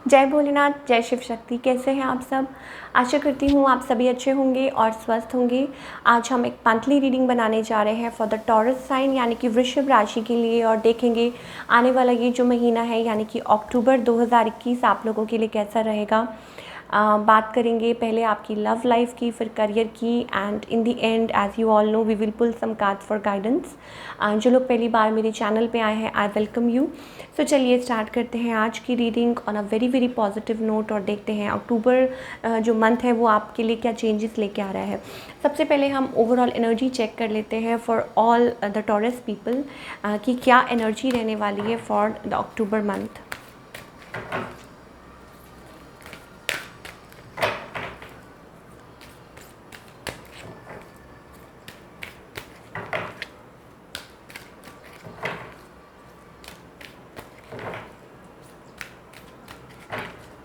जय भोलेनाथ, जय शिव शक्ति। कैसे हैं आप सब? आशा करती हूँ आप सभी अच्छे होंगे और स्वस्थ होंगे। आज हम एक मंथली रीडिंग बनाने जा रहे हैं फॉर द टॉरस साइन यानी कि वृषभ राशि के लिए, और देखेंगे आने वाला ये जो महीना है यानी कि अक्टूबर 2021 आप लोगों के लिए कैसा रहेगा। बात करेंगे पहले आपकी लव लाइफ की, फिर करियर की, and in the end as you all know we will pull some cards for guidance. जो लोग पहली बार मेरे चैनल पे आए हैं, आई वेलकम यू। सो चलिए स्टार्ट करते हैं आज की reading on a very very positive note, और देखते हैं अक्टूबर जो मंथ है वो आपके लिए क्या चेंजेस लेके आ रहा है। सबसे पहले हम ओवरऑल एनर्जी चेक कर लेते हैं for all the Taurus people कि क्या एनर्जी रहने वाली है for the October month.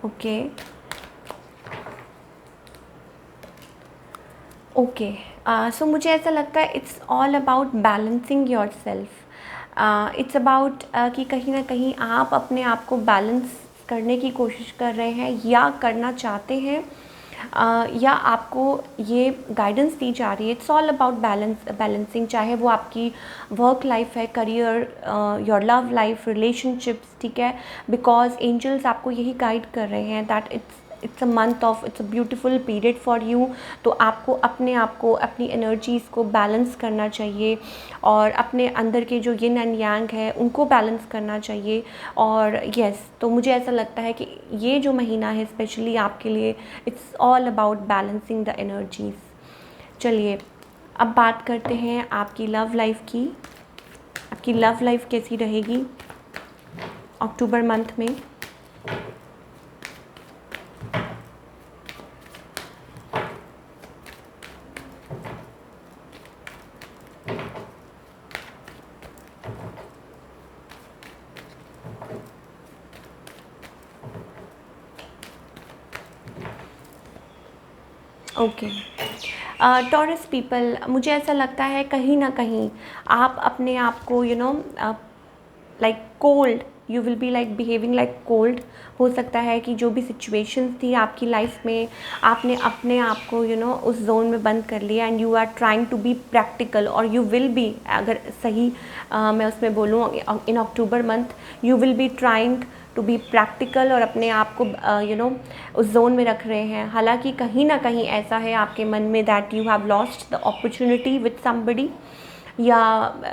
Okay okay, so मुझे ऐसा लगता है it's all about balancing your self. It's about कि कहीं ना कहीं आप अपने आप को बैलेंस करने की कोशिश कर रहे हैं या करना चाहते हैं, या आपको ये गाइडेंस दी जा रही है। इट्स ऑल अबाउट बैलेंसिंग, चाहे वो आपकी वर्क लाइफ है, career, your love life, relationships, ठीक है। बिकॉज एंजल्स आपको यही गाइड कर रहे हैं that it's a month of, it's a beautiful period for you. तो आपको अपने आप को, अपनी एनर्जीज़ को बैलेंस करना चाहिए, और अपने अंदर के जो यिन एंड यांग है उनको बैलेंस करना चाहिए। और यस, तो मुझे ऐसा लगता है कि ये जो महीना है स्पेशली आपके लिए, it's all about balancing the energies. चलिए अब बात करते हैं आपकी लव लाइफ की। आपकी लव लाइफ कैसी रहेगी अक्टूबर मंथ में। ओके, टॉरस पीपल, मुझे ऐसा लगता है कहीं ना कहीं आप अपने आप को like cold, you will be like behaving like cold. हो सकता है कि जो भी सिचुएशंस थी आपकी लाइफ में, आपने अपने आप को उस जोन में बंद कर लिया, and you are trying to be practical, और यू विल बी, अगर सही मैं उसमें बोलूँ, in October month you will be trying to be practical, और अपने आप को उस जोन में रख रहे हैं। हालांकि कहीं ना कहीं ऐसा है आपके मन में that you have lost the opportunity with somebody, या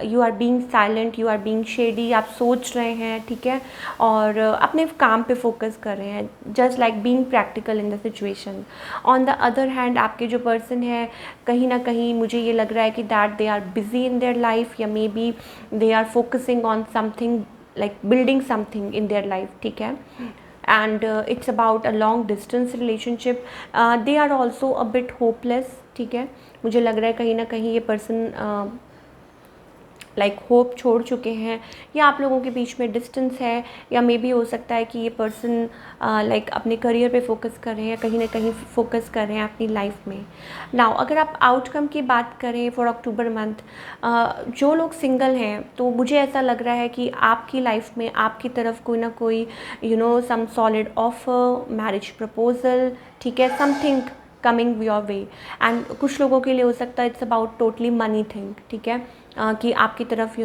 you are being silent, you are being shady, आप सोच रहे हैं, ठीक है, और अपने काम पे फोकस कर रहे हैं, just like being practical in the situation. On the other hand आपके जो पर्सन है, कहीं ना कहीं मुझे ये लग रहा है कि that they are busy in their life, या maybe they are focusing on something like building something in their life, ठीक है। and it's about a long distance relationship, they are also a bit hopeless, ठीक है। मुझे लग रहा है कहीं ना कहीं ये पर्सन लाइक होप छोड़ चुके हैं, या आप लोगों के बीच में डिस्टेंस है, या मे बी हो सकता है कि ये पर्सन लाइक अपने करियर पे फोकस कर रहे हैं, कहीं ना कहीं फोकस कर रहे हैं अपनी लाइफ में। नाउ अगर आप आउटकम की बात करें फॉर अक्टूबर मंथ, जो लोग सिंगल हैं, तो मुझे ऐसा लग रहा है कि आपकी लाइफ में आपकी तरफ कोई ना कोई some solid offer, marriage proposal, ठीक है, something coming your way. And कुछ लोगों के लिए हो सकता है it's about totally money thing, ठीक है, कि आपकी तरफ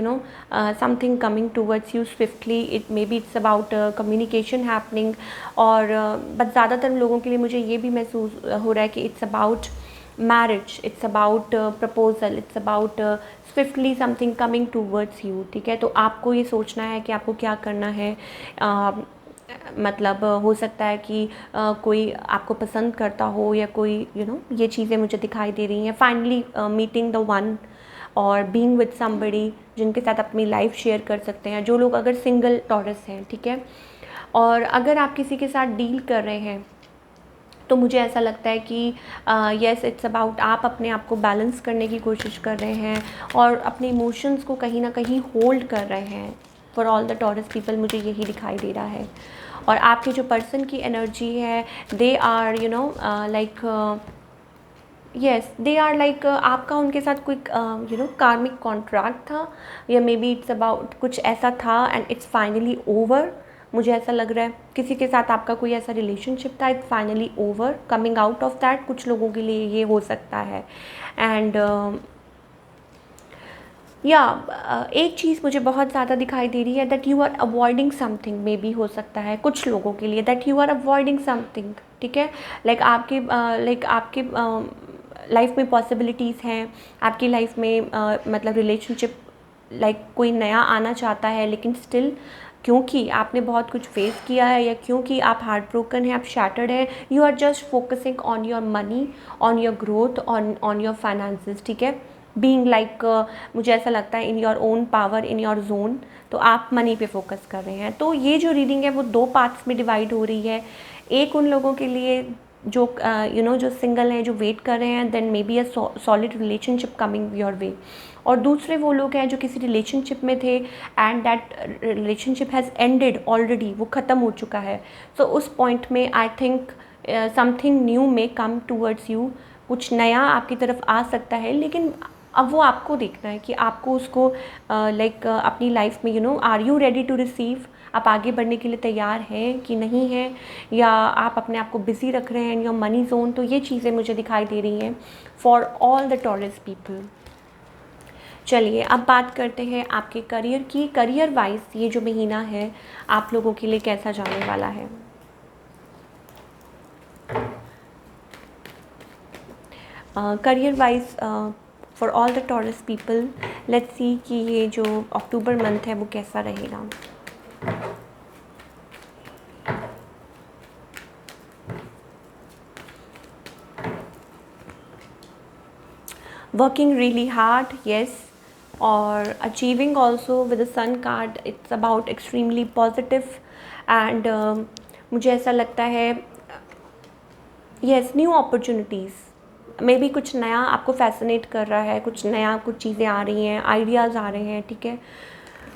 something coming towards you swiftly, it may be it's about communication happening. और बट ज़्यादातर लोगों के लिए मुझे ये भी महसूस हो रहा है कि it's about marriage, it's about proposal, it's about swiftly something coming towards you, ठीक है। तो आपको ये सोचना है कि आपको क्या करना है। मतलब हो सकता है कि कोई आपको पसंद करता हो, या कोई ये चीज़ें मुझे दिखाई दे रही हैं। फाइनली मीटिंग द वन, और बीइंग विद समबडी जिनके साथ अपनी लाइफ शेयर कर सकते हैं, जो लोग अगर सिंगल टॉरस हैं, ठीक है। और अगर आप किसी के साथ डील कर रहे हैं, तो मुझे ऐसा लगता है कि यस, इट्स अबाउट आप अपने आप को बैलेंस करने की कोशिश कर रहे हैं, और अपने इमोशंस को कहीं ना कहीं होल्ड कर रहे हैं। For all the Taurus people मुझे यही दिखाई दे रहा है। और आपके जो पर्सन की एनर्जी है, they are like yes, they are like, आपका उनके साथ कोई कार्मिक कॉन्ट्रैक्ट था, या मे बी इट्स अबाउट कुछ ऐसा था एंड इट्स फाइनली ओवर। मुझे ऐसा लग रहा है किसी के साथ आपका कोई ऐसा रिलेशनशिप था, it's finally over, coming out of that कुछ लोगों के लिए ये हो सकता है। एंड एक चीज़ मुझे बहुत ज़्यादा दिखाई दे रही है that you are avoiding something, maybe हो सकता है कुछ लोगों के लिए that you are avoiding something, ठीक है। आपके लाइफ में पॉसिबिलिटीज़ हैं, आपकी लाइफ में मतलब रिलेशनशिप कोई नया आना चाहता है, लेकिन स्टिल क्योंकि आपने बहुत कुछ फेस किया है या क्योंकि आप हार्ट ब्रोकन हैं, आप शैटर्ड हैं, you are just focusing on your money, on your growth, on your finances, ठीक है। बीइंग मुझे ऐसा लगता है in your own power, in your zone, तो आप मनी पे फोकस कर रहे हैं। तो ये जो रीडिंग है वो 2 पार्ट्स में डिवाइड हो रही है। एक उन लोगों के लिए जो जो सिंगल हैं, जो वेट कर रहे हैं, then maybe a solid relationship coming your way, और दूसरे वो लोग हैं जो किसी रिलेशनशिप में थे and that relationship has ended already, वो ख़त्म हो चुका है। सो उस पॉइंट में आई थिंक समथिंग न्यू में कम टूवर्ड्स यू, कुछ नया आपकी तरफ आ सकता है, लेकिन अब वो आपको देखना है कि आपको उसको अपनी लाइफ में are you ready to receive, आप आगे बढ़ने के लिए तैयार हैं कि नहीं हैं, या आप अपने आप को बिज़ी रख रहे हैं इन योर मनी जोन। तो ये चीज़ें मुझे दिखाई दे रही हैं for all the Taurus people. चलिए अब बात करते हैं आपके करियर की। करियर वाइज ये जो महीना है आप लोगों के लिए कैसा जाने वाला है। Career wise for all the Taurus people, let's see कि ये जो अक्टूबर मंथ है वो कैसा रहेगा। Working really hard, yes, or achieving also with the sun card, it's about extremely positive and मुझे ऐसा लगता है yes, new opportunities, may be कुछ नया आपको फैसिनेट कर रहा है, कुछ नया, कुछ चीज़ें आ रही हैं, आइडियाज़ आ रहे हैं, ठीक है।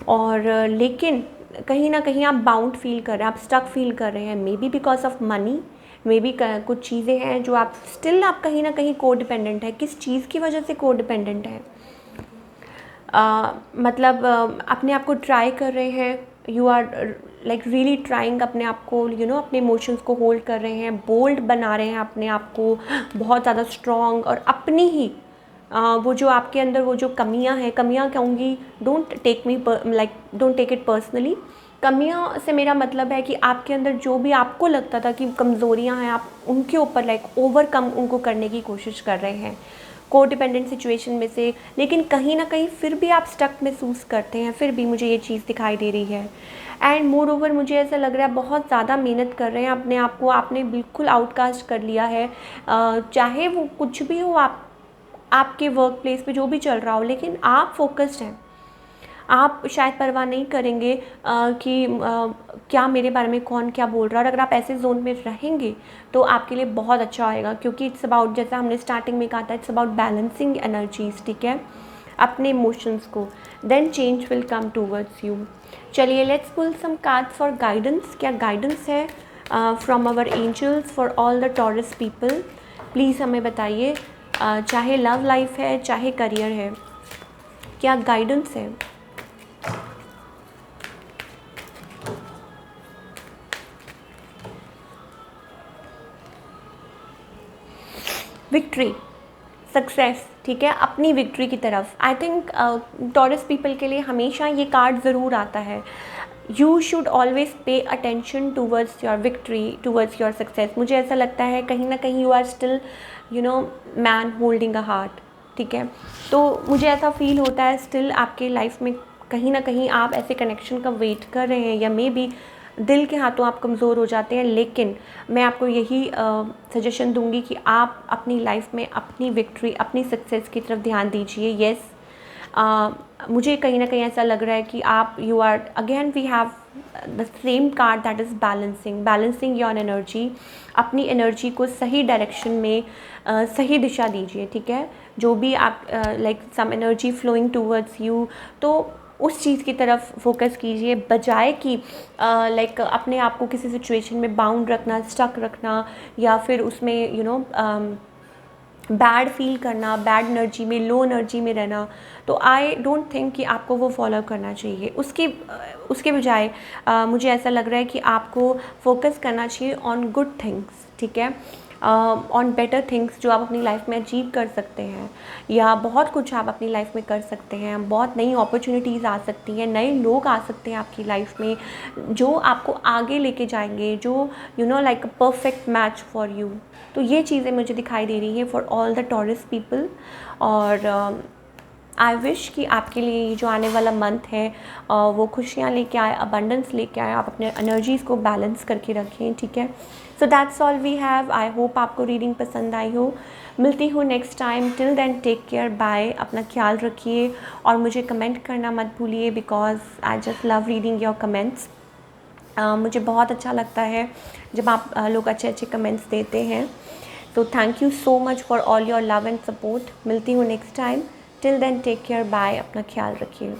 और लेकिन कहीं ना कहीं आप बाउंड फील कर रहे हैं, आप स्टक फील कर रहे हैं, may be because of money, may be कुछ चीज़ें हैं जो आप स्टिल आप कहीं ना कहीं को डिपेंडेंट है। किस चीज़ की वजह से को डिपेंडेंट है? मतलब अपने आप को ट्राई कर रहे हैं, यू आर रियली ट्राइंग अपने आप को, अपने इमोशंस को होल्ड कर रहे हैं, बोल्ड बना रहे हैं अपने आप को बहुत ज़्यादा स्ट्रॉन्ग, और अपनी ही वो जो आपके अंदर वो जो कमियां कहूँगी, डोंट टेक इट पर्सनली। कमियां से मेरा मतलब है कि आपके अंदर जो भी आपको लगता था कि कमज़ोरियां हैं, आप उनके ऊपर ओवरकम उनको करने की कोशिश कर रहे हैं को डिपेंडेंट सिचुएशन में से, लेकिन कहीं ना कहीं फिर भी आप स्टक महसूस करते हैं, फिर भी मुझे ये चीज़ दिखाई दे रही है। एंड मोर ओवर मुझे ऐसा लग रहा है बहुत ज़्यादा मेहनत कर रहे हैं अपने आप को, आपने बिल्कुल आउटकास्ट कर लिया है, चाहे वो कुछ भी हो, आपके वर्क प्लेस पे जो भी चल रहा हो, लेकिन आप फोकस्ड हैं। आप शायद परवाह नहीं करेंगे कि क्या मेरे बारे में कौन क्या बोल रहा है, और अगर आप ऐसे जोन में रहेंगे तो आपके लिए बहुत अच्छा होएगा, क्योंकि इट्स अबाउट, जैसा हमने स्टार्टिंग में कहा था, इट्स अबाउट बैलेंसिंग एनर्जीज, ठीक है, अपने इमोशंस को, then change will come towards you. चलिए let's pull some cards for guidance. क्या गाइडेंस है from our angels for all the Taurus people? Please हमें बताइए, चाहे लव लाइफ है, चाहे करियर है, क्या गाइडेंस है? विक्ट्री, सक्सेस, ठीक है, अपनी विक्ट्री की तरफ। आई थिंक टॉरस पीपल के लिए हमेशा ये कार्ड ज़रूर आता है, you should always pay attention towards your victory, towards your success. मुझे ऐसा लगता है कहीं ना कहीं you are still man holding a heart, ठीक है। तो मुझे ऐसा फील होता है स्टिल आपके लाइफ में कहीं ना कहीं आप ऐसे कनेक्शन का वेट कर रहे हैं, या मे बी दिल के हाथों आप कमज़ोर हो जाते हैं। लेकिन मैं आपको यही सजेशन दूंगी कि आप अपनी लाइफ में अपनी विक्ट्री, अपनी सक्सेस की तरफ ध्यान दीजिए। येस, मुझे कहीं ना कहीं ऐसा लग रहा है कि आप you are again, we have the same card that is balancing your energy. अपनी एनर्जी को सही डायरेक्शन में सही दिशा दीजिए, ठीक है। जो भी आप some energy flowing towards you, तो उस चीज़ की तरफ फोकस कीजिए, बजाय कि अपने आप को किसी सिचुएशन में बाउंड रखना, स्टक रखना, या फिर उसमें बैड फील करना, बैड एनर्जी में, लो एनर्जी में रहना, तो आई डोंट थिंक कि आपको वो फॉलो करना चाहिए। उसके बजाय मुझे ऐसा लग रहा है कि आपको फोकस करना चाहिए ऑन गुड थिंग्स, ठीक है, ऑन बेटर थिंग्स जो आप अपनी लाइफ में अचीव कर सकते हैं, या बहुत कुछ आप अपनी लाइफ में कर सकते हैं। बहुत नई अपॉर्चुनिटीज़ आ सकती हैं, नए लोग आ सकते हैं आपकी लाइफ में जो आपको आगे लेके जाएंगे, जो like a perfect match for you. तो ये चीज़ें मुझे दिखाई दे रही हैं for all the Taurus people. और आई विश कि आपके लिए ये जो आने वाला मंथ है वो खुशियाँ लेके आए, अबंडेंस लेके आए, आप अपने एनर्जीज़ को बैलेंस करके रखें, ठीक है। So that's all we have. I hope आपको रीडिंग पसंद आई हो। मिलती हूँ next time. Till then take care, bye, अपना ख्याल रखिए और मुझे कमेंट करना मत भूलिए, because I just love reading your comments. मुझे बहुत अच्छा लगता है जब आप लोग अच्छे अच्छे कमेंट्स देते हैं। तो thank you so much for all your love and support. मिलती हूँ next time. Till then take care, bye, अपना ख्याल रखिए।